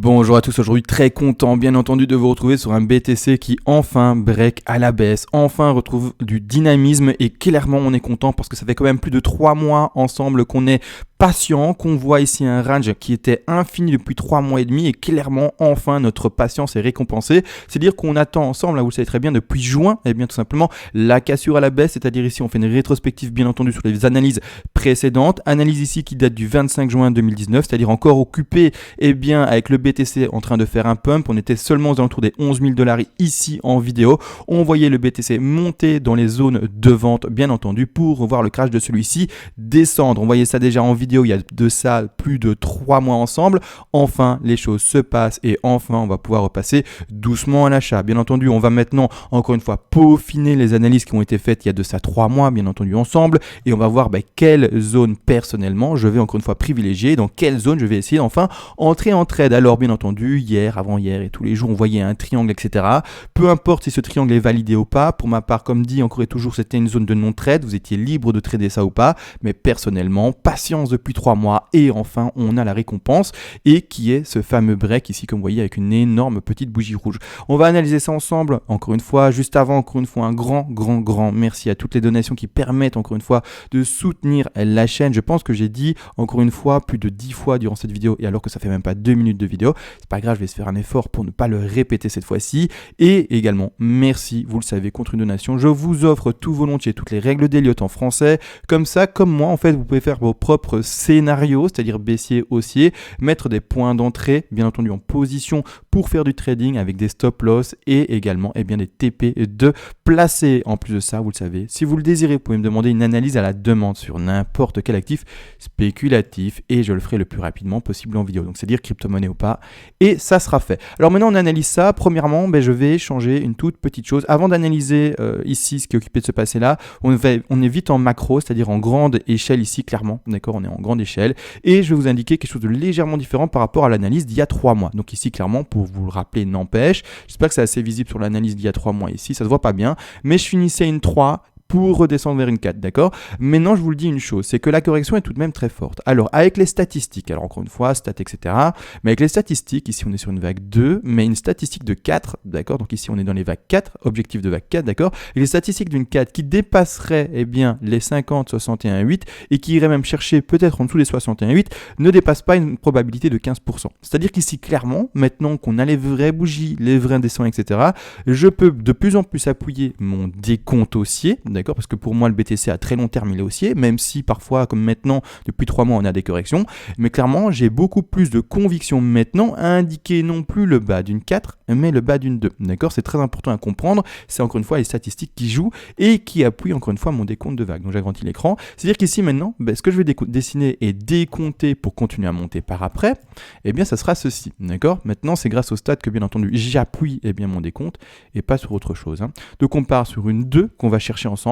Bonjour à tous, aujourd'hui très content bien entendu de vous retrouver sur un BTC qui enfin break à la baisse, enfin retrouve du dynamisme et clairement on est content parce que ça fait quand même plus de 3 mois ensemble qu'on est patient, qu'on voit ici un range qui était infini depuis 3 mois et demi et clairement enfin notre patience est récompensée. C'est-à-dire qu'on attend ensemble, là vous le savez très bien, depuis juin, et bien tout simplement la cassure à la baisse, c'est-à-dire ici on fait une rétrospective bien entendu sur les analyses précédentes, analyse ici qui date du 25 juin 2019, c'est-à-dire encore occupé bien avec le BTC en train de faire un pump, on était seulement aux alentours des 11 000 $ ici en vidéo, on voyait le BTC monter dans les zones de vente bien entendu pour voir le crash de celui-ci descendre, on voyait ça déjà en vidéo il y a de ça plus de 3 mois ensemble. Enfin les choses se passent et enfin on va pouvoir repasser doucement à l'achat. Bien entendu on va maintenant encore une fois peaufiner les analyses qui ont été faites il y a de ça 3 mois bien entendu ensemble et on va voir quelle zone personnellement je vais encore une fois privilégier, dans quelle zone je vais essayer enfin entrer en trade. Alors bien entendu hier, avant-hier et tous les jours on voyait un triangle etc. Peu importe si ce triangle est validé ou pas, pour ma part comme dit encore et toujours c'était une zone de non-trade, vous étiez libre de trader ça ou pas, mais personnellement patience depuis 3 mois et enfin on a la récompense et qui est ce fameux break ici comme vous voyez avec une énorme petite bougie rouge. On va analyser ça ensemble encore une fois, juste avant encore une fois un grand merci à toutes les donations qui permettent encore une fois de soutenir la chaîne. Je pense que j'ai dit encore une fois plus de 10 fois durant cette vidéo et alors que ça fait même pas 2 minutes de vidéo, c'est pas grave, je vais se faire un effort pour ne pas le répéter cette fois-ci. Et également merci, vous le savez, contre une donation je vous offre tout volontiers toutes les règles d'Elliott en français, comme ça comme moi en fait vous pouvez faire vos propres scénarios, c'est-à-dire baissier, haussier, mettre des points d'entrée bien entendu en position pour faire du trading avec des stop loss et également des TP de placer. En plus de ça, vous le savez, si vous le désirez, vous pouvez me demander une analyse à la demande sur n'importe quel actif spéculatif et je le ferai le plus rapidement possible en vidéo, donc c'est-à-dire crypto-monnaie ou pas, et ça sera fait. Alors maintenant on analyse ça. Premièrement je vais changer une toute petite chose avant d'analyser ici ce qui est occupé de se passer là. On est vite en macro, c'est-à-dire en grande échelle ici clairement, d'accord, on est en grande échelle et je vais vous indiquer quelque chose de légèrement différent par rapport à l'analyse d'il y a 3 mois. Donc ici clairement pour vous le rappeler n'empêche, j'espère que c'est assez visible sur l'analyse d'il y a 3 mois ici, ça se voit pas bien, mais je finissais une 3 pour redescendre vers une 4, d'accord? Maintenant, je vous le dis une chose, c'est que la correction est tout de même très forte. Alors, avec les statistiques, alors encore une fois, stats, etc., mais avec les statistiques, ici on est sur une vague 2, mais une statistique de 4, d'accord? Donc ici on est dans les vagues 4, objectif de vague 4, d'accord? Et les statistiques d'une 4 qui dépasserait les 50, 61, 8 et qui irait même chercher peut-être en dessous des 61, 8, ne dépasse pas une probabilité de 15%. C'est-à-dire qu'ici, clairement, maintenant qu'on a les vraies bougies, les vrais indécents, etc., je peux de plus en plus appuyer mon décompte haussier, d'accord, parce que pour moi le BTC à très long terme il est haussier, même si parfois comme maintenant depuis 3 mois on a des corrections, mais clairement j'ai beaucoup plus de conviction maintenant à indiquer non plus le bas d'une 4 mais le bas d'une 2, d'accord, c'est très important à comprendre, c'est encore une fois les statistiques qui jouent et qui appuient encore une fois mon décompte de vague. Donc j'agrandis l'écran, c'est-à-dire qu'ici maintenant ce que je vais dessiner et décompter pour continuer à monter par après, ça sera ceci, d'accord. Maintenant c'est grâce au stade que bien entendu j'appuie mon décompte et pas sur autre chose, hein. Donc on part sur une 2 qu'on va chercher ensemble,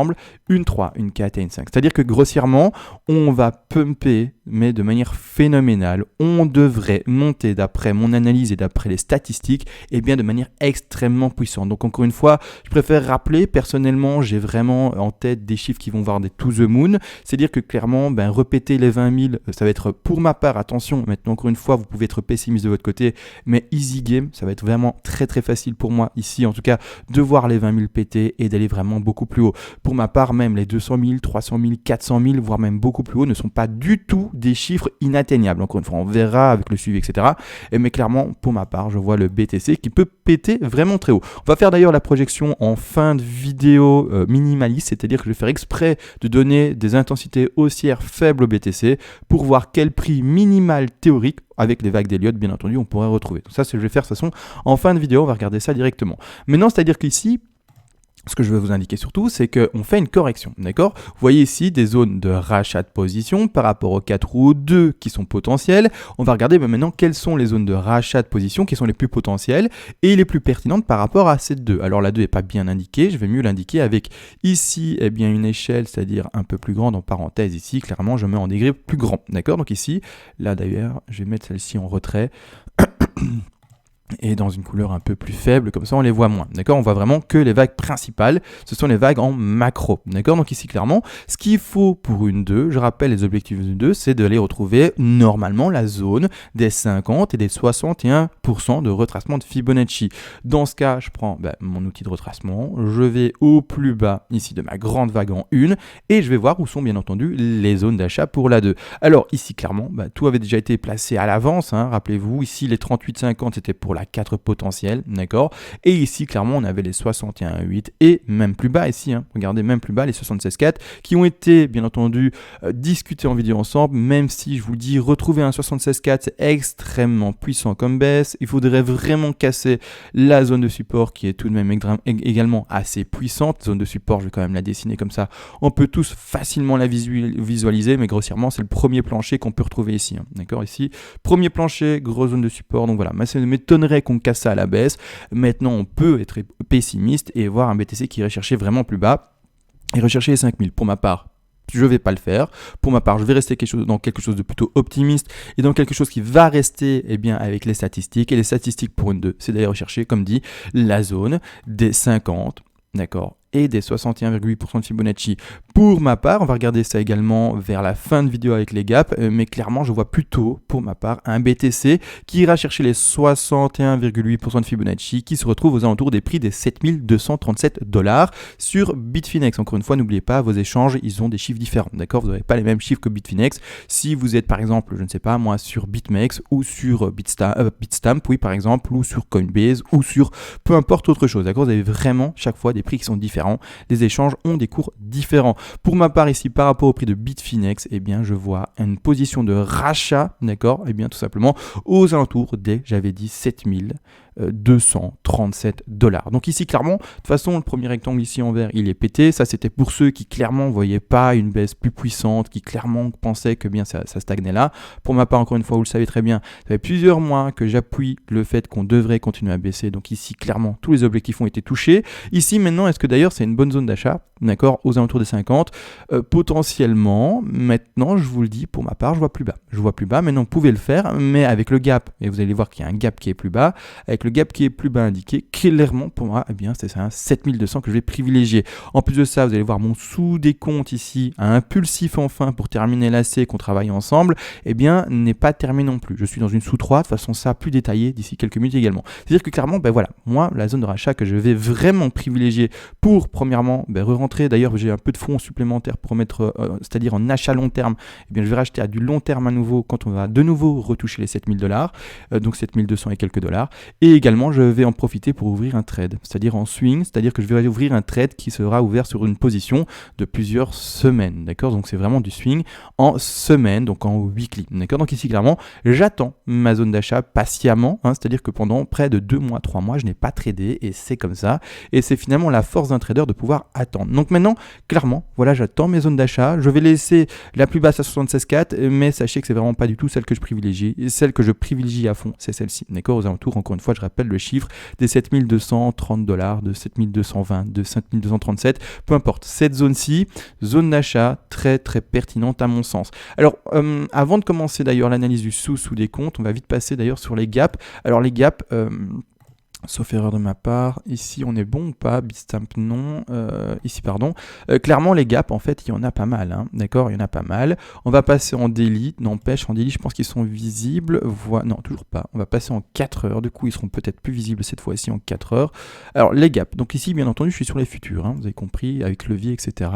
une 3, une 4 et une 5. C'est-à-dire que grossièrement, on va pumper, mais de manière phénoménale. On devrait monter d'après mon analyse et d'après les statistiques, de manière extrêmement puissante. Donc encore une fois, je préfère rappeler, personnellement, j'ai vraiment en tête des chiffres qui vont voir des to the moon. C'est-à-dire que clairement, répéter les 20 000, ça va être pour ma part, attention, maintenant encore une fois, vous pouvez être pessimiste de votre côté, mais easy game, ça va être vraiment très très facile pour moi ici, en tout cas, de voir les 20 000 péter et d'aller vraiment beaucoup plus haut. Pour ma part, même les 200 000, 300 000, 400 000, voire même beaucoup plus haut, ne sont pas du tout des chiffres inatteignables. Encore une fois, on verra avec le suivi, etc. Mais clairement, pour ma part, je vois le BTC qui peut péter vraiment très haut. On va faire d'ailleurs la projection en fin de vidéo minimaliste, c'est-à-dire que je vais faire exprès de donner des intensités haussières faibles au BTC pour voir quel prix minimal théorique avec les vagues d'Elliott, bien entendu, on pourrait retrouver. Donc ça, c'est ce que je vais faire de toute façon en fin de vidéo, on va regarder ça directement. Maintenant, c'est-à-dire qu'ici, ce que je veux vous indiquer surtout, c'est qu'on fait une correction, d'accord? Vous voyez ici des zones de rachat de position par rapport aux 4 ou aux 2 qui sont potentielles. On va regarder maintenant quelles sont les zones de rachat de position qui sont les plus potentielles et les plus pertinentes par rapport à ces 2. Alors la 2 n'est pas bien indiquée, je vais mieux l'indiquer avec ici une échelle, c'est-à-dire un peu plus grande en parenthèse ici. Clairement, je mets en degré plus grand, d'accord? Donc ici, là d'ailleurs, je vais mettre celle-ci en retrait. et dans une couleur un peu plus faible, comme ça on les voit moins, d'accord? On voit vraiment que les vagues principales, ce sont les vagues en macro, d'accord? Donc ici clairement, ce qu'il faut pour une 2, je rappelle les objectifs d'une 2, c'est d'aller retrouver normalement la zone des 50 et des 61% de retracement de Fibonacci. Dans ce cas, je prends mon outil de retracement, je vais au plus bas ici de ma grande vague en 1 et je vais voir où sont bien entendu les zones d'achat pour la 2. Alors ici clairement, tout avait déjà été placé à l'avance, hein, rappelez-vous, ici les 38,50 c'était pour la 4 potentielle, d'accord? Et ici, clairement, on avait les 61,8 et même plus bas ici, hein, regardez, même plus bas, les 76,4 qui ont été, bien entendu, discutés en vidéo ensemble, même si, je vous le dis, retrouver un 76,4, c'est extrêmement puissant comme baisse. Il faudrait vraiment casser la zone de support qui est tout de même également assez puissante. Zone de support, je vais quand même la dessiner comme ça. On peut tous facilement la visualiser, mais grossièrement, c'est le premier plancher qu'on peut retrouver ici, hein, d'accord? Ici, premier plancher, grosse zone de support, donc voilà, ça ne m'étonnerait qu'on casse ça à la baisse. Maintenant, on peut être pessimiste et voir un BTC qui irait chercher vraiment plus bas et rechercher les 5000. Pour ma part, je ne vais pas le faire. Pour ma part, je vais rester dans quelque chose de plutôt optimiste et dans quelque chose qui va rester avec les statistiques. Et les statistiques pour une 2, c'est d'aller rechercher, comme dit, la zone des 50, d'accord, et des 61,8% de Fibonacci. Pour ma part, on va regarder ça également vers la fin de vidéo avec les gaps, mais clairement, je vois plutôt, pour ma part, un BTC qui ira chercher les 61,8% de Fibonacci, qui se retrouve aux alentours des prix des 7237 $ sur Bitfinex. Encore une fois, n'oubliez pas, vos échanges, ils ont des chiffres différents, d'accord? Vous n'avez pas les mêmes chiffres que Bitfinex. Si vous êtes, par exemple, je ne sais pas, moi, sur BitMEX ou sur Bitstamp, oui, par exemple, ou sur Coinbase, ou sur peu importe autre chose, d'accord? Vous avez vraiment, chaque fois, des prix qui sont différents. Les échanges ont des cours différents. Pour ma part ici, par rapport au prix de Bitfinex, je vois une position de rachat, d'accord, tout simplement aux alentours des, j'avais dit, 7237 $. Donc ici, clairement, de toute façon, le premier rectangle ici en vert, il est pété. Ça, c'était pour ceux qui clairement ne voyaient pas une baisse plus puissante, qui clairement pensaient que ça stagnait là. Pour ma part, encore une fois, vous le savez très bien, ça fait plusieurs mois que j'appuie le fait qu'on devrait continuer à baisser. Donc ici, clairement, tous les objectifs ont été touchés. Ici, maintenant, est-ce que d'ailleurs, c'est une bonne zone d'achat, d'accord, aux alentours des 50 potentiellement, maintenant, je vous le dis, pour ma part, je vois plus bas. Je vois plus bas, maintenant, vous pouvez le faire, mais avec le gap, et vous allez voir qu'il y a un gap qui est plus bas, avec le gap qui est plus bas indiqué, clairement pour moi, c'est un 7200 que je vais privilégier. En plus de ça, vous allez voir mon sous-décompte ici, un impulsif enfin pour terminer l'AC qu'on travaille ensemble, n'est pas terminé non plus. Je suis dans une sous-3, de façon ça plus détaillée d'ici quelques minutes également. C'est-à-dire que clairement, voilà, moi, la zone de rachat que je vais vraiment privilégier pour, premièrement, re-rentrer. D'ailleurs, j'ai un peu de fonds supplémentaires pour mettre, c'est-à-dire en achat long terme, je vais racheter à du long terme à nouveau quand on va de nouveau retoucher les 7000 $, donc 7200 et quelques dollars. Et également, je vais en profiter pour ouvrir un trade, c'est-à-dire en swing, c'est-à-dire que je vais ouvrir un trade qui sera ouvert sur une position de plusieurs semaines, d'accord? Donc c'est vraiment du swing en semaine, donc en weekly, d'accord? Donc ici, clairement, j'attends ma zone d'achat patiemment, hein, c'est-à-dire que pendant près de 2 mois, 3 mois, je n'ai pas tradé et c'est comme ça. Et c'est finalement la force d'un trader de pouvoir attendre. Donc maintenant, clairement, voilà, j'attends mes zones d'achat. Je vais laisser la plus basse à 76,4, mais sachez que c'est vraiment pas du tout celle que je privilégie. Celle que je privilégie à fond, c'est celle-ci, d'accord? Aux alentours, encore une fois, je rappelle le chiffre des 7230 $, de 7220, de 5237, peu importe. Cette zone-ci, zone d'achat très très pertinente à mon sens. Alors, avant de commencer d'ailleurs l'analyse du sous des comptes, on va vite passer d'ailleurs sur les gaps. Alors les gaps, sauf erreur de ma part, ici on est bon ou pas, Bitstamp non, ici pardon, clairement les gaps en fait il y en a pas mal, hein, d'accord, il y en a pas mal. On va passer en daily, n'empêche en daily je pense qu'ils sont visibles, non toujours pas, on va passer en 4 heures, du coup ils seront peut-être plus visibles cette fois-ci en 4 heures. Alors les gaps, donc ici bien entendu je suis sur les futurs, hein, vous avez compris, avec levier etc.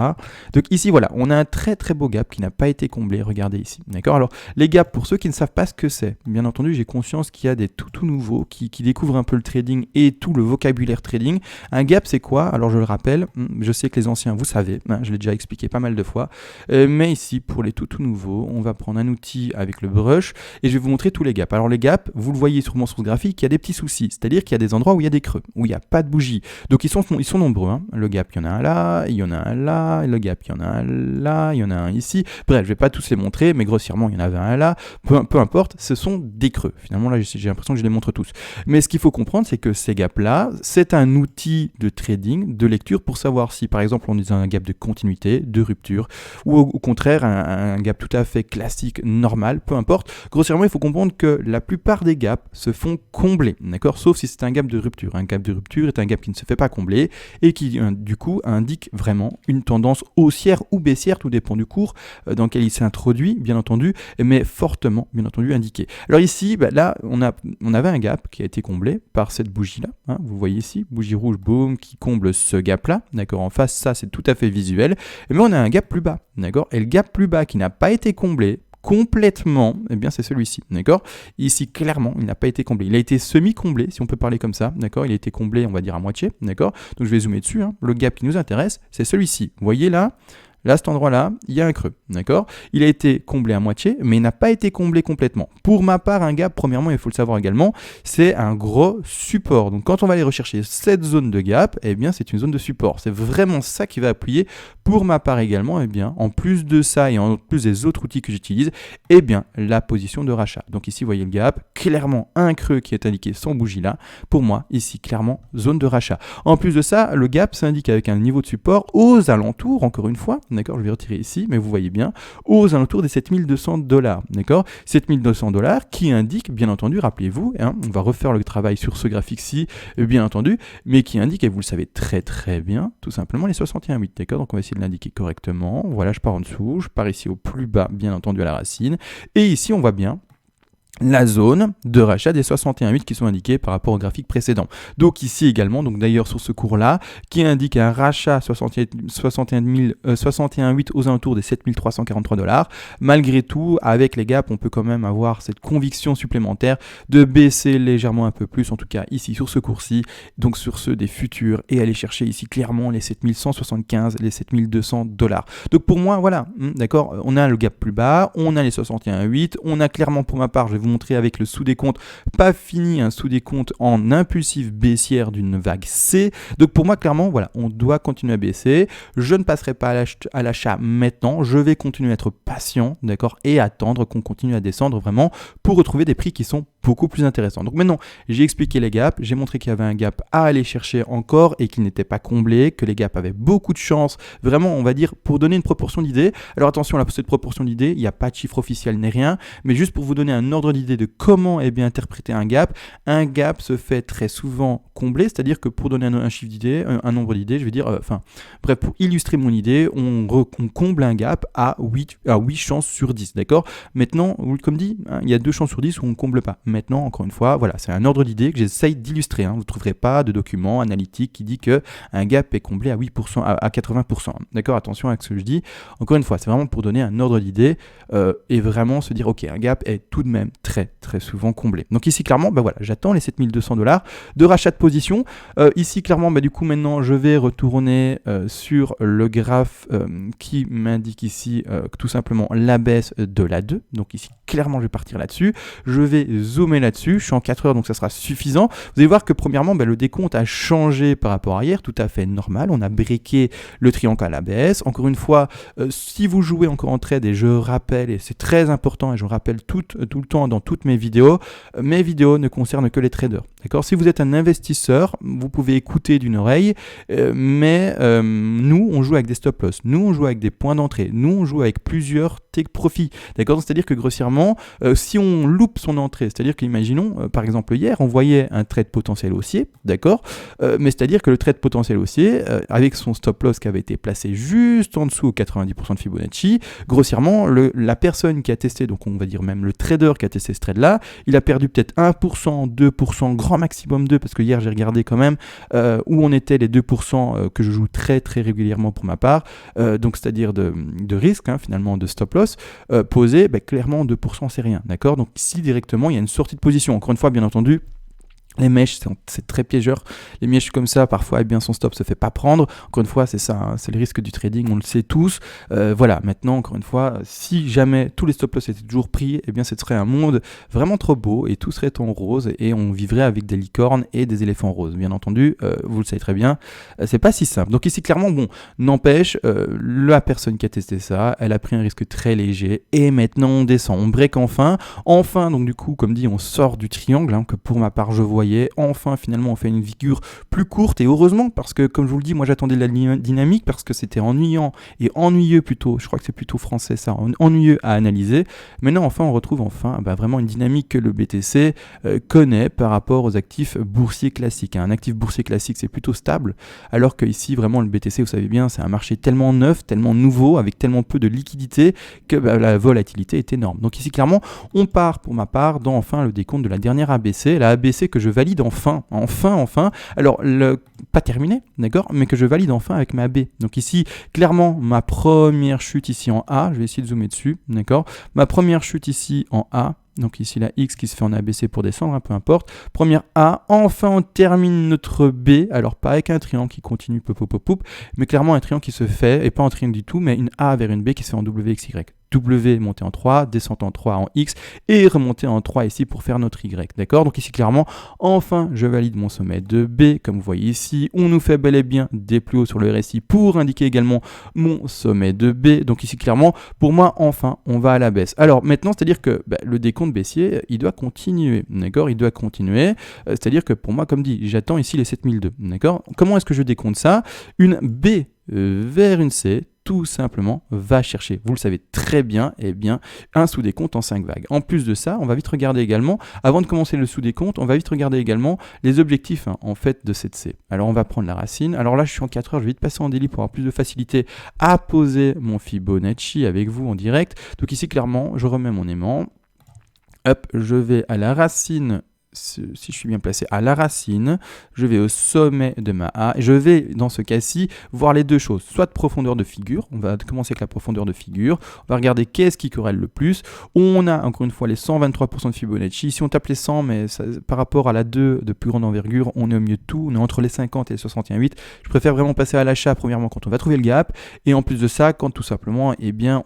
Donc ici voilà, on a un très très beau gap qui n'a pas été comblé, regardez ici, d'accord. Alors les gaps, pour ceux qui ne savent pas ce que c'est, bien entendu j'ai conscience qu'il y a des tout nouveaux qui découvrent un peu le trading et tout le vocabulaire trading. Un gap c'est quoi? Alors je le rappelle, je sais que les anciens vous savez, hein, je l'ai déjà expliqué pas mal de fois, mais ici pour les tout nouveaux, on va prendre un outil avec le brush et je vais vous montrer tous les gaps. Alors les gaps, vous le voyez sûrement sur ce graphique, il y a des petits soucis, c'est-à-dire qu'il y a des endroits où il y a des creux, où il n'y a pas de bougie. Donc ils sont nombreux, hein. Le gap il y en a un là, il y en a un là, le gap il y en a un là, il y en a un ici. Bref, je vais pas tous les montrer, mais grossièrement il y en avait un là, peu importe, ce sont des creux. Finalement là j'ai l'impression que je les montre tous. Mais ce qu'il faut comprendre, c'est que ces gaps-là, c'est un outil de trading, de lecture pour savoir si par exemple on est dans un gap de continuité, de rupture, ou au contraire un gap tout à fait classique, normal, peu importe. Grossièrement, il faut comprendre que la plupart des gaps se font combler, d'accord? Sauf si c'est un gap de rupture. Un gap de rupture est un gap qui ne se fait pas combler et qui du coup indique vraiment une tendance haussière ou baissière, tout dépend du cours dans lequel il s'est introduit, bien entendu, mais fortement, bien entendu, indiqué. Alors ici, là, on avait un gap qui a été comblé par cette bougie-là, hein, vous voyez ici, bougie rouge, boum, qui comble ce gap-là, d'accord? En face, ça, c'est tout à fait visuel, mais on a un gap plus bas, d'accord? Et le gap plus bas qui n'a pas été comblé complètement, eh bien c'est celui-ci, d'accord? Ici, clairement, il n'a pas été comblé. Il a été semi-comblé, si on peut parler comme ça, d'accord? Il a été comblé, on va dire, à moitié, d'accord? Donc je vais zoomer dessus, hein. Le gap qui nous intéresse, c'est celui-ci. Vous voyez là? Là, cet endroit-là, il y a un creux, d'accord? Il a été comblé à moitié, mais il n'a pas été comblé complètement. Pour ma part, un gap, premièrement, il faut le savoir également, c'est un gros support. Donc, quand on va aller rechercher cette zone de gap, eh bien, c'est une zone de support. C'est vraiment ça qui va appuyer. Pour ma part également, eh bien, en plus de ça et en plus des autres outils que j'utilise, eh bien, la position de rachat. Donc ici, vous voyez le gap, clairement un creux qui est indiqué sans bougie là. Pour moi, ici, clairement, zone de rachat. En plus de ça, le gap s'indique avec un niveau de support aux alentours, encore une fois, d'accord, je vais retirer ici, mais vous voyez bien, aux alentours des $7 200, d'accord, $7 200 qui indique, bien entendu, rappelez-vous, hein, on va refaire le travail sur ce graphique-ci, bien entendu, mais qui indique, et vous le savez très très bien, tout simplement les 61,8, d'accord, donc on va essayer de l'indiquer correctement, voilà, je pars en dessous, je pars ici au plus bas, bien entendu, à la racine, et ici, on voit bien la zone de rachat des 61,8 qui sont indiqués par rapport au graphique précédent. Donc ici également, donc d'ailleurs sur ce cours-là, qui indique un rachat 61,8 aux alentours des $7 343. Malgré tout, avec les gaps, on peut quand même avoir cette conviction supplémentaire de baisser légèrement un peu plus, en tout cas ici sur ce cours-ci, donc sur ceux des futurs, et aller chercher ici clairement les 7 175, les $7 200. Donc pour moi, voilà, d'accord, on a le gap plus bas, on a les 61,8, on a clairement pour ma part, je vais vous montrer avec le sous-décompte, pas fini un sous-décompte en impulsive baissière d'une vague C. Donc pour moi, clairement, voilà, on doit continuer à baisser. Je ne passerai pas à l'achat maintenant. Je vais continuer à être patient, d'accord, et attendre qu'on continue à descendre vraiment pour retrouver des prix qui sont beaucoup plus intéressants. Donc maintenant, j'ai expliqué les gaps, j'ai montré qu'il y avait un gap à aller chercher encore et qu'il n'était pas comblé, que les gaps avaient beaucoup de chance, vraiment, on va dire, pour donner une proportion d'idées. Alors attention, là, pour cette proportion d'idées, il n'y a pas de chiffre officiel ni rien, mais juste pour vous donner un ordre d'idée de comment interpréter un gap se fait très souvent combler, c'est-à-dire que pour donner un chiffre d'idée, un nombre d'idées, je vais dire, bref, pour illustrer mon idée, on comble un gap à 8 chances sur 10, d'accord? Maintenant, comme dit, hein, il y a 2 chances sur 10 où on ne comble pas. Maintenant, encore une fois, voilà, c'est un ordre d'idée que j'essaye d'illustrer. Hein. Vous ne trouverez pas de document analytique qui dit qu'un gap est comblé à 8%, à 80%. D'accord? Attention à ce que je dis. Encore une fois, c'est vraiment pour donner un ordre d'idée et vraiment se dire, ok, un gap est tout de même très, très souvent comblé. Donc ici, clairement, voilà, j'attends les $7 200 de rachat de position. Ici, clairement, du coup, maintenant, je vais retourner sur le graphe qui m'indique ici tout simplement la baisse de la 2. Donc ici, clairement, je vais partir là-dessus. Je vais zoomer là-dessus. Je suis en 4 heures, donc ça sera suffisant. Vous allez voir que premièrement, le décompte a changé par rapport à hier, tout à fait normal. On a breaké le triangle à la baisse. Encore une fois, si vous jouez encore en trade, et je rappelle, et c'est très important, et je rappelle tout le temps dans toutes mes vidéos ne concernent que les traders. D'accord? Si vous êtes un investisseur, vous pouvez écouter d'une oreille, mais nous, on joue avec des stop-loss. Nous, on joue avec des points d'entrée. Nous, on joue avec plusieurs take profit. D'accord? C'est-à-dire que grossièrement, si on loupe son entrée, c'est-à-dire qu'imaginons, par exemple hier, on voyait un trade potentiel haussier, d'accord, mais c'est-à-dire que le trade potentiel haussier, avec son stop-loss qui avait été placé juste en dessous aux 90% de Fibonacci, grossièrement, la personne qui a testé, donc on va dire même le trader qui a testé ce trade-là, il a perdu peut-être 1%, 2%, grand maximum 2%, parce que hier j'ai regardé quand même où on était les 2% que je joue très très régulièrement pour ma part, donc c'est-à-dire de risque, hein, finalement de stop-loss, posé, clairement 2% c'est rien, d'accord? Donc ici directement il y a une sortie de position, encore une fois bien entendu. Les mèches, c'est très piégeur. Les mèches comme ça, parfois, eh bien, son stop se fait pas prendre. Encore une fois, c'est ça, hein, c'est le risque du trading, on le sait tous. Voilà, maintenant, encore une fois, si jamais tous les stop loss étaient toujours pris, eh bien, ce serait un monde vraiment trop beau et tout serait en rose et on vivrait avec des licornes et des éléphants roses. Bien entendu, vous le savez très bien, c'est pas si simple. Donc ici, clairement, n'empêche, la personne qui a testé ça, elle a pris un risque très léger et maintenant on descend, on break enfin. Donc du coup, comme dit, on sort du triangle, hein, que pour ma part, je vois voyait. Enfin, finalement, on fait une figure plus courte et heureusement parce que, comme je vous le dis, moi j'attendais de la dynamique parce que c'était ennuyant et ennuyeux plutôt, je crois que c'est plutôt français ça, ennuyeux à analyser. Maintenant, enfin, on retrouve vraiment une dynamique que le BTC connaît par rapport aux actifs boursiers classiques. Un actif boursier classique, c'est plutôt stable, alors que ici, vraiment, le BTC, vous savez bien, c'est un marché tellement neuf, tellement nouveau, avec tellement peu de liquidité que la volatilité est énorme. Donc ici, clairement, on part, pour ma part, dans enfin le décompte de la dernière ABC, la ABC que je valide enfin, alors pas terminé, d'accord, mais que je valide enfin avec ma B. Donc ici, clairement, ma première chute ici en A, je vais essayer de zoomer dessus, d'accord, ma première chute ici en A, donc ici la X qui se fait en ABC pour descendre, peu importe. Première A, enfin on termine notre B, alors pas avec un triangle qui continue, mais clairement un triangle qui se fait, et pas un triangle du tout, mais une A vers une B qui se fait en WXY. W monté en 3, descente en 3 en X, et remonter en 3 ici pour faire notre Y, d'accord. Donc ici clairement, enfin je valide mon sommet de B, comme vous voyez ici, on nous fait bel et bien des plus hauts sur le RSI pour indiquer également mon sommet de B, donc ici clairement, pour moi, enfin, on va à la baisse. Alors maintenant, c'est-à-dire que le décompte baissier, il doit continuer, d'accord, il doit continuer, c'est-à-dire que pour moi, comme dit, j'attends ici les 7002, d'accord. Comment est-ce que je décompte ça? Une B vers une C, tout simplement, va chercher, vous le savez très bien, un sous-décompte en 5 vagues. En plus de ça, on va vite regarder également, avant de commencer le sous-décompte, on va vite regarder également les objectifs en fait de cette C. Alors on va prendre la racine, alors là je suis en 4 heures, je vais vite passer en daily pour avoir plus de facilité à poser mon Fibonacci avec vous en direct. Donc ici clairement, je remets mon aimant, hop, je vais à la racine. Si je suis bien placé à la racine, je vais au sommet de ma A, et je vais dans ce cas-ci voir les deux choses, soit de profondeur de figure, on va commencer avec la profondeur de figure, on va regarder qu'est-ce qui corrèle le plus, on a encore une fois les 123% de Fibonacci, si on tape les 100, mais ça, par rapport à la 2 de plus grande envergure, on est au milieu de tout, on est entre les 50 et les 61,8, je préfère vraiment passer à l'achat premièrement quand on va trouver le gap, et en plus de ça, quand tout simplement,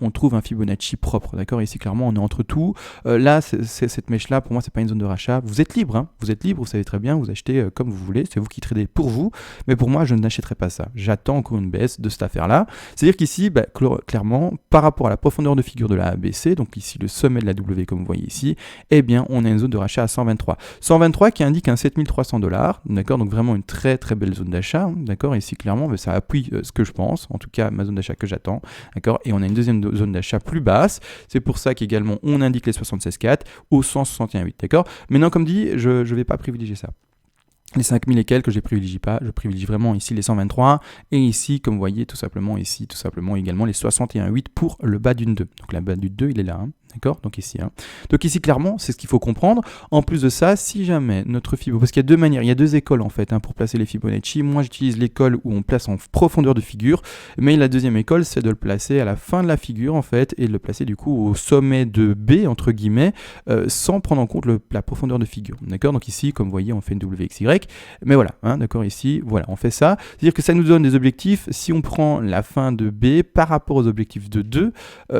on trouve un Fibonacci propre, d'accord, ici clairement on est entre tout, là, cette mèche-là, pour moi c'est pas une zone de rachat, vous êtes libre, vous êtes libre, vous savez très bien, vous achetez comme vous voulez, c'est vous qui tradez pour vous, mais pour moi je n'achèterai pas ça, j'attends encore une baisse de cette affaire-là, c'est-à-dire qu'ici, clairement, par rapport à la profondeur de figure de la ABC, donc ici le sommet de la W comme vous voyez ici, on a une zone de rachat à 123. 123 qui indique un 7300$, d'accord, donc vraiment une très très belle zone d'achat, d'accord, ici clairement ça appuie ce que je pense, en tout cas ma zone d'achat que j'attends, d'accord, et on a une deuxième zone d'achat plus basse, c'est pour ça qu'également on indique les 76,4 au 161,8, d'accord. Maintenant comme dit, je ne vais pas privilégier ça. Les 5000 et quelques, je ne privilégie pas, je privilégie vraiment ici les 123 et ici, comme vous voyez, tout simplement également les 61,8 pour le bas d'une 2. Donc la bas d'une 2, il est là, d'accord, donc ici. Donc ici, clairement, c'est ce qu'il faut comprendre. En plus de ça, si jamais notre Fibonacci, parce qu'il y a deux manières, il y a deux écoles en fait pour placer les Fibonacci. Moi, j'utilise l'école où on place en profondeur de figure, mais la deuxième école, c'est de le placer à la fin de la figure en fait et de le placer du coup au sommet de B entre guillemets, sans prendre en compte la profondeur de figure, d'accord. Donc ici, comme vous voyez, on fait une WXY, mais voilà, d'accord, ici, voilà, on fait ça. C'est-à-dire que ça nous donne des objectifs. Si on prend la fin de B par rapport aux objectifs de 2,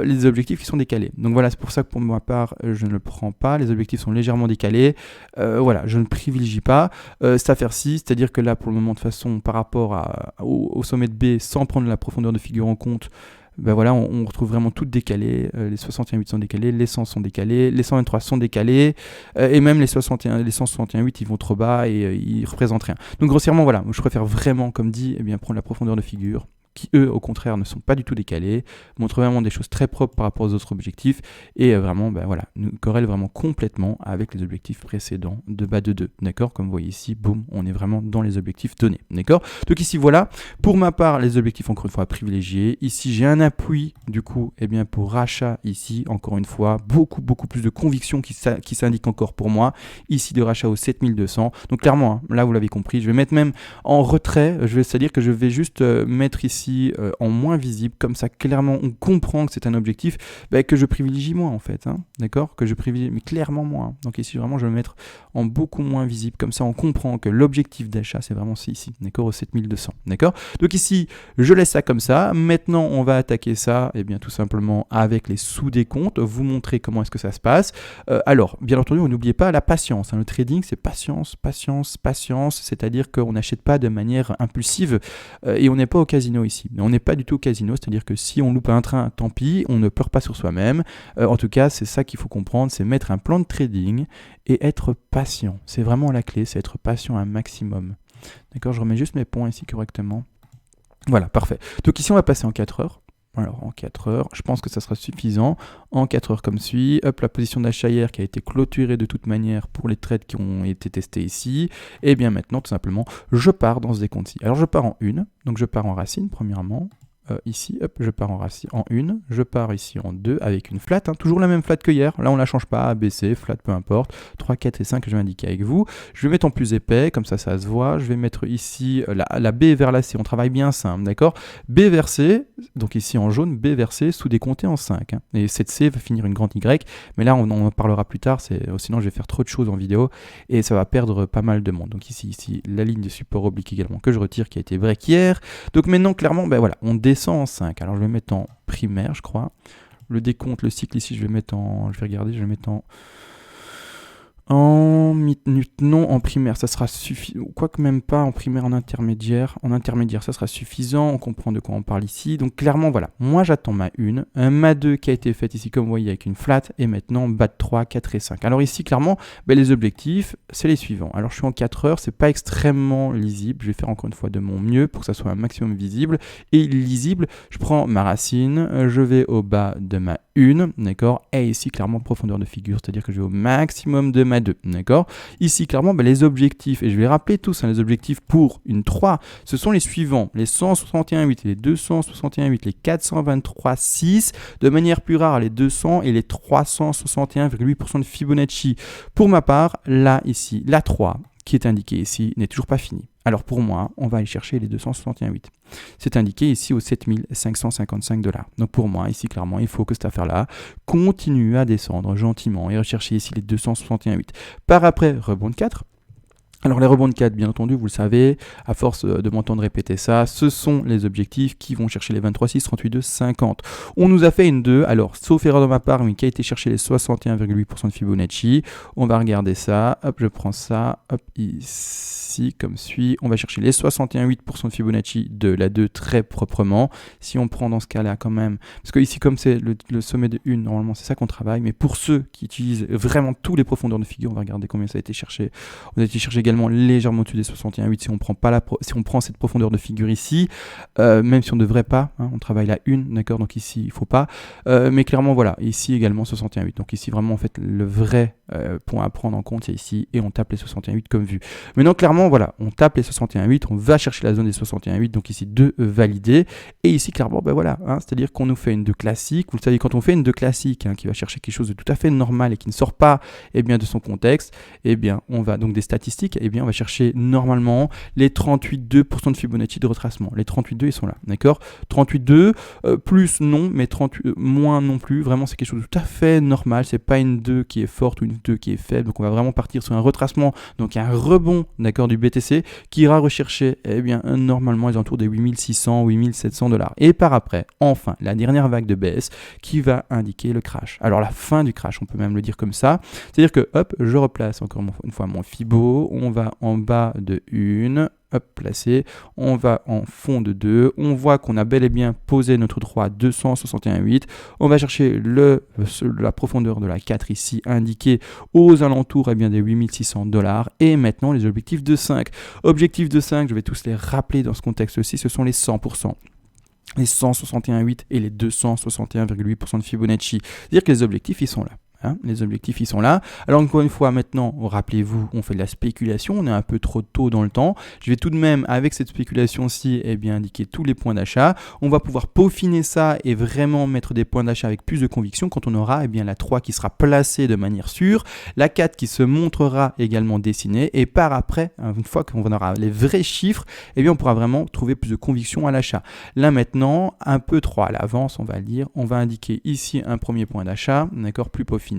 les objectifs qui sont décalés. Donc voilà, c'est pour ça que pour ma part, je ne le prends pas. Les objectifs sont légèrement décalés. Voilà, je ne privilégie pas cette affaire-ci. C'est-à-dire que là, pour le moment, de façon, par rapport au sommet de B, sans prendre la profondeur de figure en compte, voilà, on retrouve vraiment tout décalé. Les 61,8 sont décalés, les 100 sont décalés, les 123 sont décalés, et même les 161,8 ils vont trop bas et ils représentent rien. Donc grossièrement, voilà, je préfère vraiment, comme dit, prendre la profondeur de figure, qui eux au contraire ne sont pas du tout décalés, montrent vraiment des choses très propres par rapport aux autres objectifs et vraiment voilà, nous corrèlent vraiment complètement avec les objectifs précédents de bas de 2, d'accord, comme vous voyez ici, boum, on est vraiment dans les objectifs donnés, d'accord. Donc ici voilà, pour ma part les objectifs encore une fois privilégiés, ici j'ai un appui du coup pour rachat ici, encore une fois, beaucoup plus de conviction qui s'indique encore pour moi, ici de rachat au 7200, donc clairement, là vous l'avez compris, je vais mettre même en retrait, c'est-à-dire que je vais juste mettre ici en moins visible, comme ça clairement on comprend que c'est un objectif que je privilégie moins en fait, d'accord, que je privilégie mais clairement moins. Donc ici vraiment je vais le mettre en beaucoup moins visible, comme ça on comprend que l'objectif d'achat c'est vraiment ici, d'accord, au 7200, d'accord. Donc ici je laisse ça comme ça. Maintenant on va attaquer ça tout simplement avec les sous-décomptes, vous montrer comment est-ce que ça se passe. Alors bien entendu n'oubliez pas la patience, le trading c'est patience, c'est-à-dire qu'on n'achète pas de manière impulsive et on n'est pas au casino ici. ici. Mais on n'est pas du tout au casino, c'est-à-dire que si on loupe un train, tant pis, on ne pleure pas sur soi-même. En tout cas, c'est ça qu'il faut comprendre, c'est mettre un plan de trading et être patient. C'est vraiment la clé, c'est être patient un maximum. D'accord, je remets juste mes points ici correctement. Voilà, parfait. Donc ici, on va passer en 4 heures. Alors en 4 heures, je pense que ça sera suffisant. En 4 heures comme suit, hop, la position d'achat hier qui a été clôturée de toute manière pour les trades qui ont été testés ici. Et bien maintenant, tout simplement, je pars dans ce décompte-ci. Alors je pars en 1, donc je pars en racine premièrement. Ici, hop, je pars en 1, je pars ici en 2 avec une flat, toujours la même flat que hier, là on la change pas, ABC, flat, peu importe, 3, 4 et 5 que je vais indiquer avec vous, je vais mettre en plus épais, comme ça se voit, je vais mettre ici la B vers la C, on travaille bien simple, d'accord, B vers C, donc ici en jaune, B vers C, sous-décompté en 5, et cette C va finir une grande Y, mais là on en parlera plus tard, sinon je vais faire trop de choses en vidéo, et ça va perdre pas mal de monde, donc ici, la ligne de support oblique également que je retire, qui a été break hier, donc maintenant clairement, ben voilà, on descend en 5. Alors je vais mettre en primaire, je crois. Le décompte, le cycle ici, je vais mettre en... Je vais regarder, je vais mettre en minute, non, en primaire, ça sera suffisant. Quoique même pas en primaire, en intermédiaire. En intermédiaire, ça sera suffisant. On comprend de quoi on parle ici. Donc clairement, voilà. Moi, j'attends ma 1. Un ma 2 qui a été faite ici, comme vous voyez, avec une flat. Et maintenant, bat 3, 4 et 5. Alors ici, clairement, ben, les objectifs, c'est les suivants. Alors je suis en 4 heures. C'est pas extrêmement lisible. Je vais faire encore une fois de mon mieux pour que ça soit un maximum visible. Et lisible, je prends ma racine. Je vais au bas de ma 1. D'accord. Et ici, clairement, profondeur de figure. C'est-à-dire que je vais au maximum de ma 2, d'accord. Ici, clairement, les objectifs, et je vais les rappeler tous, les objectifs pour une 3, ce sont les suivants, les 161,8, les 261,8, les 423,6, de manière plus rare, les 200 et les 361,8% de Fibonacci. Pour ma part, là, ici, la 3, qui est indiquée ici, n'est toujours pas finie. Alors pour moi, on va aller chercher les 261,8. C'est indiqué ici aux 7555 $. Donc pour moi, ici clairement, il faut que cette affaire-là continue à descendre gentiment et rechercher ici les 261,8. Par après, rebond de 4. Alors les rebonds de 4, bien entendu, vous le savez, à force de m'entendre répéter ça, ce sont les objectifs qui vont chercher les 23,6, 38,2, 50. On nous a fait une 2, alors sauf erreur de ma part, mais qui a été chercher les 61,8% de Fibonacci. On va regarder ça, hop, je prends ça, hop, ici, comme suit. On va chercher les 61,8% de Fibonacci de la 2 très proprement. Si on prend dans ce cas-là quand même, parce que ici, comme c'est le sommet de 1, normalement c'est ça qu'on travaille, mais pour ceux qui utilisent vraiment tous les profondeurs de figure, on va regarder combien ça a été cherché. On a été chercher également légèrement au-dessus des 61,8 si on prend pas si on prend cette profondeur de figure ici, même si on ne devrait pas, on travaille la 1, d'accord, donc ici il faut pas, mais clairement voilà, ici également 61,8, donc ici vraiment en fait le vrai point à prendre en compte c'est ici, et on tape les 61,8 comme vu. Maintenant clairement voilà, on tape les 61,8, on va chercher la zone des 61,8, donc ici 2 validés, et ici clairement ben voilà, c'est-à-dire qu'on nous fait une 2 classique, vous le savez, quand on fait une 2 classique qui va chercher quelque chose de tout à fait normal et qui ne sort pas bien, de son contexte, bien on va donc des statistiques, bien on va chercher normalement les 38,2% de Fibonacci de retracement. Les 38,2 ils sont là, d'accord. 38,2 plus non, mais 38 moins non plus. Vraiment c'est quelque chose de tout à fait normal. C'est pas une 2 qui est forte ou une 2 qui est faible. Donc on va vraiment partir sur un retracement, donc un rebond, d'accord, du BTC qui ira rechercher bien normalement les alentours des 8600, 8700 $. Et par après, enfin la dernière vague de baisse qui va indiquer le crash. Alors la fin du crash, on peut même le dire comme ça. C'est-à-dire que hop, je replace encore une fois mon Fibo. On va en bas de 1, hop, placé, on va en fond de 2, on voit qu'on a bel et bien posé notre 3 à 261,8, on va chercher la profondeur de la 4 ici, indiquée aux alentours des 8600 $, et maintenant les objectifs de 5. Objectifs de 5, je vais tous les rappeler dans ce contexte-ci, ce sont les 100%. Les 161,8 et les 261,8% de Fibonacci. C'est-à-dire que les objectifs, ils sont là. Les objectifs ils sont là. Alors encore une fois maintenant, rappelez-vous, on fait de la spéculation, on est un peu trop tôt dans le temps. Je vais tout de même avec cette spéculation-ci indiquer tous les points d'achat. On va pouvoir peaufiner ça et vraiment mettre des points d'achat avec plus de conviction quand on aura la 3 qui sera placée de manière sûre, la 4 qui se montrera également dessinée, et par après, une fois qu'on aura les vrais chiffres, on pourra vraiment trouver plus de conviction à l'achat. Là maintenant, un peu trop à l'avance, on va le dire, on va indiquer ici un premier point d'achat, d'accord, plus peaufiné,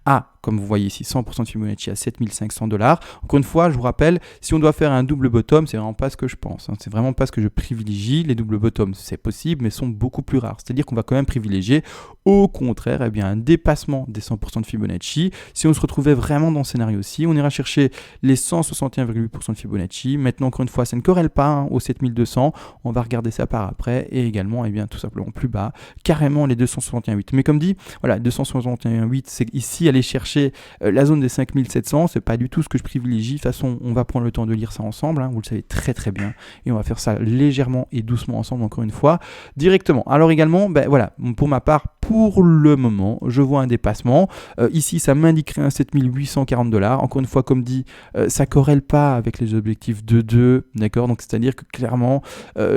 à comme vous voyez ici, 100% de Fibonacci à 7500 $. Encore une fois, je vous rappelle, si on doit faire un double bottom, c'est vraiment pas ce que je pense. C'est vraiment pas ce que je privilégie. Les doubles bottoms, c'est possible, mais sont beaucoup plus rares. C'est-à-dire qu'on va quand même privilégier, au contraire, un dépassement des 100% de Fibonacci. Si on se retrouvait vraiment dans ce scénario-ci, on ira chercher les 161,8% de Fibonacci. Maintenant, encore une fois, ça ne corrèle pas aux 7200. On va regarder ça par après. Et également, tout simplement plus bas, carrément les 261,8. Mais comme dit, voilà, 261,8, c'est ici aller chercher la zone des 5700. C'est pas du tout ce que je privilégie. De toute façon, on va prendre le temps de lire ça ensemble. Vous le savez très très bien. Et on va faire ça légèrement et doucement ensemble, encore une fois, directement. Alors également, voilà, pour ma part, pour le moment, je vois un dépassement. Ici, ça m'indiquerait un 7840 $. Encore une fois, comme dit, ça corrèle pas avec les objectifs de 2, d'accord? Donc, c'est-à-dire que clairement,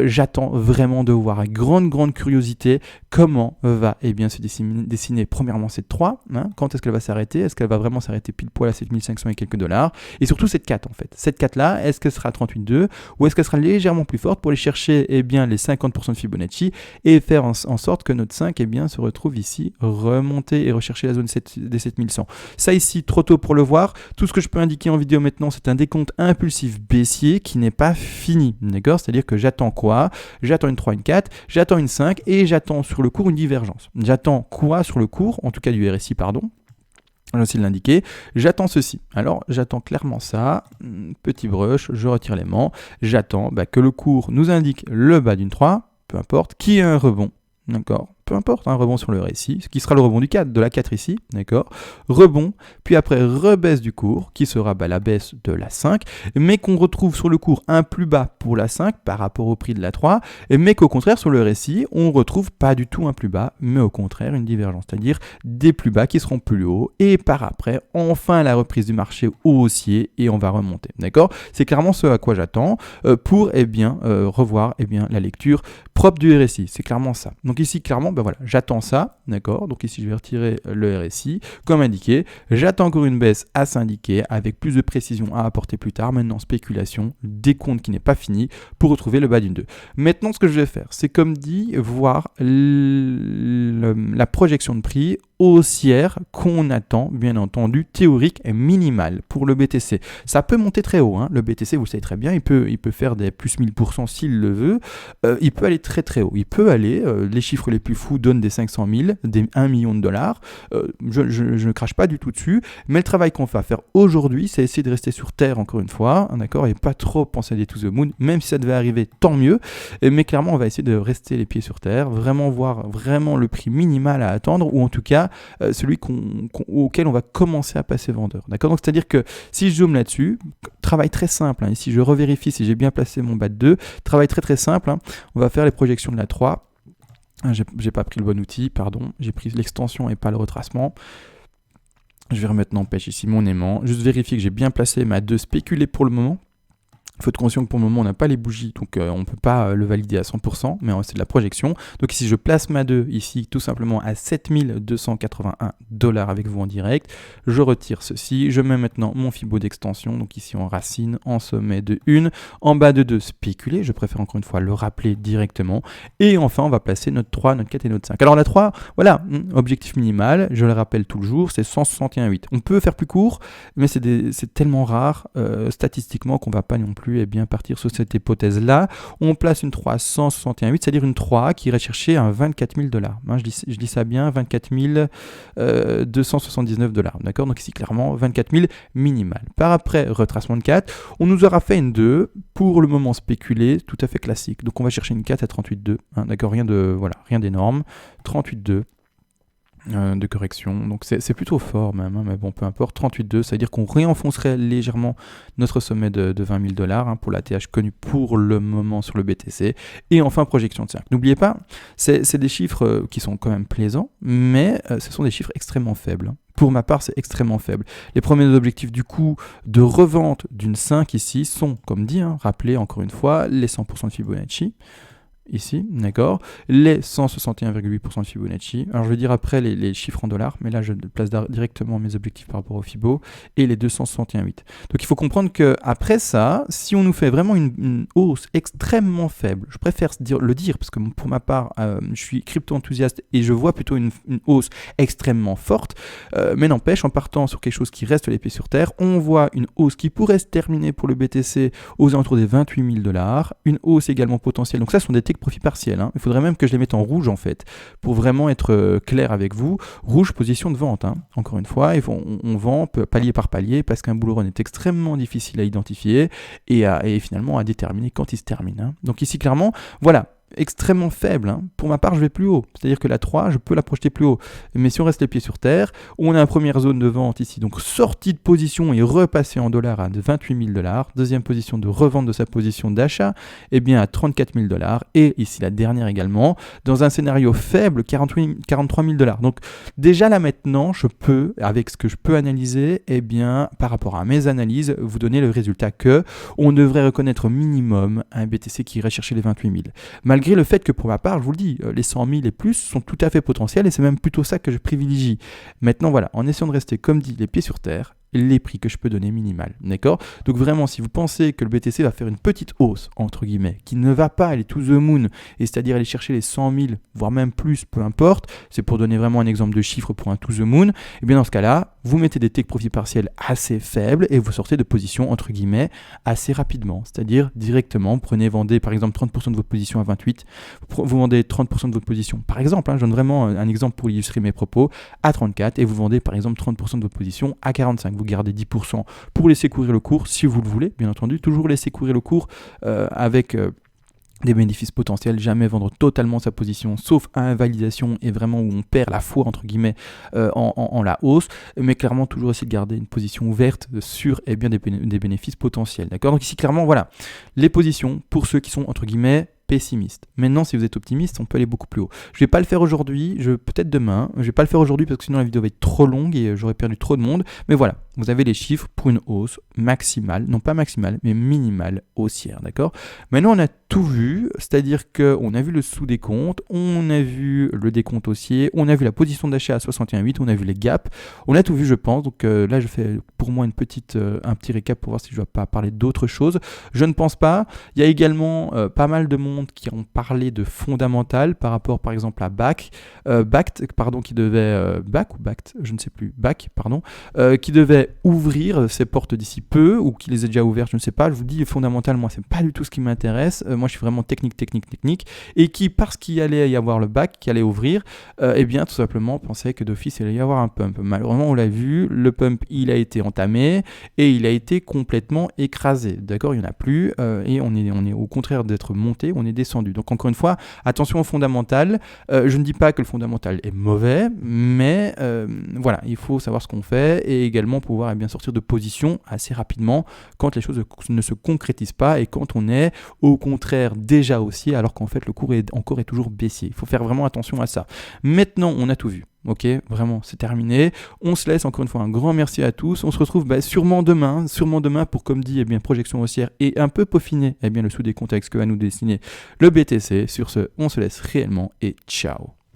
j'attends vraiment de voir avec grande curiosité comment va se dessiner premièrement cette 3. Quand est-ce qu'elle va s'arrêter? Est-ce qu'elle va vraiment s'arrêter pile poil à 7500 et quelques $? Et surtout cette 4 en fait. Cette 4-là, est-ce qu'elle sera à 38,2 ou est-ce qu'elle sera légèrement plus forte pour aller chercher les 50% de Fibonacci et faire en sorte que notre 5 se retrouve ici, remonter et rechercher la zone des 7100. Ça ici, trop tôt pour le voir. Tout ce que je peux indiquer en vidéo maintenant, c'est un décompte impulsif baissier qui n'est pas fini. D'accord? C'est-à-dire que j'attends quoi? J'attends une 3, une 4, j'attends une 5 et j'attends sur le cours une divergence. J'attends quoi sur le cours? En tout cas du RSI, pardon. Je vais aussi l'indiquer. J'attends ceci. Alors, j'attends clairement ça. Petit brush, je retire l'aimant. J'attends que le cours nous indique le bas d'une 3, peu importe, qui est un rebond. D'accord? Peu importe, un rebond sur le RSI, ce qui sera le rebond du 4, de la 4 ici, d'accord? Rebond, puis après rebaisse du cours, qui sera la baisse de la 5, mais qu'on retrouve sur le cours un plus bas pour la 5 par rapport au prix de la 3, mais qu'au contraire sur le RSI, on retrouve pas du tout un plus bas, mais au contraire une divergence, c'est-à-dire des plus bas qui seront plus hauts, et par après, enfin la reprise du marché haussier, et on va remonter, d'accord? C'est clairement ce à quoi j'attends pour revoir la lecture propre du RSI, c'est clairement ça. Donc ici, clairement, voilà, j'attends ça, d'accord? Donc ici, je vais retirer le RSI, comme indiqué. J'attends encore une baisse à s'indiquer, avec plus de précision à apporter plus tard. Maintenant, spéculation, décompte qui n'est pas fini, pour retrouver le bas d'une 2. Maintenant, ce que je vais faire, c'est comme dit, voir la projection de prix haussière qu'on attend, bien entendu, théorique et minimale pour le BTC. Ça peut monter très haut, le BTC, vous le savez très bien, il peut faire des plus 1000% s'il le veut, il peut aller très très haut, il peut aller, les chiffres les plus fous donnent des 500 000, des 1 million de dollars, je ne crache pas du tout dessus, mais le travail qu'on va faire aujourd'hui, c'est essayer de rester sur terre encore une fois, d'accord, et pas trop penser à des to the moon, même si ça devait arriver, tant mieux, mais clairement on va essayer de rester les pieds sur terre, vraiment voir vraiment le prix minimal à attendre, ou en tout cas celui auquel on va commencer à passer vendeur. D'accord? Donc c'est-à-dire que si je zoome là-dessus, travail très simple, ici je revérifie si j'ai bien placé mon bas de 2, travail très très simple, on va faire les projections de la 3, j'ai pas pris le bon outil, pardon, j'ai pris l'extension et pas le retracement. Je vais remettre en pêche ici mon aimant, juste vérifier que j'ai bien placé ma 2 spéculée pour le moment. Il faut être conscient que pour le moment on n'a pas les bougies, donc on ne peut pas le valider à 100%, mais c'est de la projection. Donc ici je place ma 2 ici tout simplement à 7281 $ avec vous en direct. Je retire ceci, je mets maintenant mon Fibo d'extension, donc ici en racine, en sommet de 1, en bas de 2 spéculé, je préfère encore une fois le rappeler directement. Et enfin on va placer notre 3, notre 4 et notre 5. Alors la 3, voilà, objectif minimal, je le rappelle toujours, c'est 161,8. On peut faire plus court, mais c'est tellement rare statistiquement qu'on ne va pas non plus partir sur cette hypothèse-là. On place une 3 à 161,8, c'est-à-dire une 3 qui irait chercher un 24 000 $. Je dis ça bien, 24 279 $. D'accord? Donc ici, clairement, 24 000 minimal. Par après, retracement de 4, on nous aura fait une 2, pour le moment spéculé, tout à fait classique. Donc on va chercher une 4 à 38,2. D'accord? Rien d'énorme. 38,2. De correction, donc c'est plutôt fort même, mais bon peu importe, 38,2, ça veut dire qu'on réenfoncerait légèrement notre sommet de 20 000 $, pour la TH connue pour le moment sur le BTC, et enfin projection de 5. N'oubliez pas, c'est des chiffres qui sont quand même plaisants, mais ce sont des chiffres extrêmement faibles. Pour ma part, c'est extrêmement faible. Les premiers objectifs du coup de revente d'une 5 ici sont, comme dit, rappelez encore une fois, les 100% de Fibonacci. ici, d'accord, les 161,8% de Fibonacci. Alors je vais dire après les chiffres en dollars, mais là je place directement mes objectifs par rapport au Fibo, et les 261,8. Donc il faut comprendre qu'après ça, si on nous fait vraiment une hausse extrêmement faible, je préfère le dire parce que pour ma part, je suis crypto-enthousiaste et je vois plutôt une hausse extrêmement forte, mais n'empêche, en partant sur quelque chose qui reste les pieds sur terre, on voit une hausse qui pourrait se terminer pour le BTC aux alentours des 28 000 $, une hausse également potentielle. Donc ça, ce sont des take profit partiels. Hein. Il faudrait même que je les mette en rouge en fait, pour vraiment être clair avec vous. Rouge, position de vente. Hein. Encore une fois, on vend palier par palier parce qu'un bull run est extrêmement difficile à identifier et finalement à déterminer quand il se termine. Hein. Donc ici, clairement, voilà. Extrêmement faible. Hein. Pour ma part, je vais plus haut. C'est-à-dire que la 3, je peux la projeter plus haut. Mais si on reste les pieds sur terre, on a une première zone de vente ici. Donc sortie de position et repassé en dollars à 28 000 $. Deuxième position de revente de sa position d'achat, eh bien à 34 000 $. Et ici la dernière également, dans un scénario faible, 43 000 $. Donc déjà là maintenant, je peux, avec ce que je peux analyser, eh bien par rapport à mes analyses, vous donner le résultat que on devrait reconnaître au minimum un BTC qui irait chercher les 28 000. Malgré le fait que pour ma part, je vous le dis, les 100 000 et plus sont tout à fait potentiels et c'est même plutôt ça que je privilégie. Maintenant voilà, en essayant de rester, comme dit, les pieds sur terre, les prix que je peux donner minimal, d'accord? Donc vraiment, si vous pensez que le BTC va faire une petite hausse, entre guillemets, qui ne va pas aller to the moon, et c'est-à-dire aller chercher les 100 000, voire même plus, peu importe, c'est pour donner vraiment un exemple de chiffre pour un to the moon, et bien dans ce cas-là, vous mettez des take profits partiels assez faibles et vous sortez de position, entre guillemets, assez rapidement, c'est-à-dire directement, vendez par exemple 30% de votre position à 28, vous vendez 30% de votre position, par exemple, hein, je donne vraiment un exemple pour illustrer mes propos, à 34, et vous vendez par exemple 30% de votre position à 45. Vous gardez 10% pour laisser courir le cours si vous le voulez, bien entendu, toujours laisser courir le cours avec des bénéfices potentiels, jamais vendre totalement sa position, sauf à invalidation et vraiment où on perd la foi entre guillemets en la hausse, mais clairement toujours essayer de garder une position ouverte sur des bénéfices potentiels, d'accord? Donc ici clairement voilà, les positions pour ceux qui sont entre guillemets pessimiste. Maintenant, si vous êtes optimiste, on peut aller beaucoup plus haut. Je vais pas le faire aujourd'hui, peut-être demain. Je vais pas le faire aujourd'hui parce que sinon la vidéo va être trop longue et j'aurais perdu trop de monde. Mais voilà, vous avez les chiffres pour une hausse maximale, non pas maximale, mais minimale haussière, d'accord? Maintenant, on a tout vu, c'est-à-dire qu'on a vu le sous-décompte, on a vu le décompte haussier, on a vu la position d'achat à 61,8, on a vu les gaps, on a tout vu, je pense. Donc là, je fais pour moi un petit récap pour voir si je ne dois pas parler d'autres choses. Je ne pense pas. Il y a également pas mal de monde qui ont parlé de fondamental par rapport par exemple à BAC, qui devait qui devait ouvrir ses portes d'ici peu ou qui les a déjà ouvertes, je ne sais pas. Je vous dis fondamental, moi c'est pas du tout ce qui m'intéresse. Moi je suis vraiment technique et qui parce qu'il allait y avoir le BAC qui allait ouvrir, eh bien tout simplement pensait que d'office il allait y avoir un pump. Malheureusement on l'a vu, le pump il a été entamé et il a été complètement écrasé. D'accord, il n'y en a plus et on est au contraire d'être monté, on est descendu. Donc encore une fois, attention au fondamental. Je ne dis pas que le fondamental est mauvais, mais voilà, il faut savoir ce qu'on fait et également pouvoir bien sortir de position assez rapidement quand les choses ne se concrétisent pas et quand on est au contraire déjà haussier alors qu'en fait le cours est toujours baissier. Il faut faire vraiment attention à ça. Maintenant, on a tout vu. Ok, vraiment, c'est terminé. On se laisse, encore une fois, un grand merci à tous. On se retrouve sûrement demain pour, comme dit, projection haussière et un peu peaufiner le sous-décompte avec ce que va nous dessiner le BTC. Sur ce, on se laisse réellement et ciao.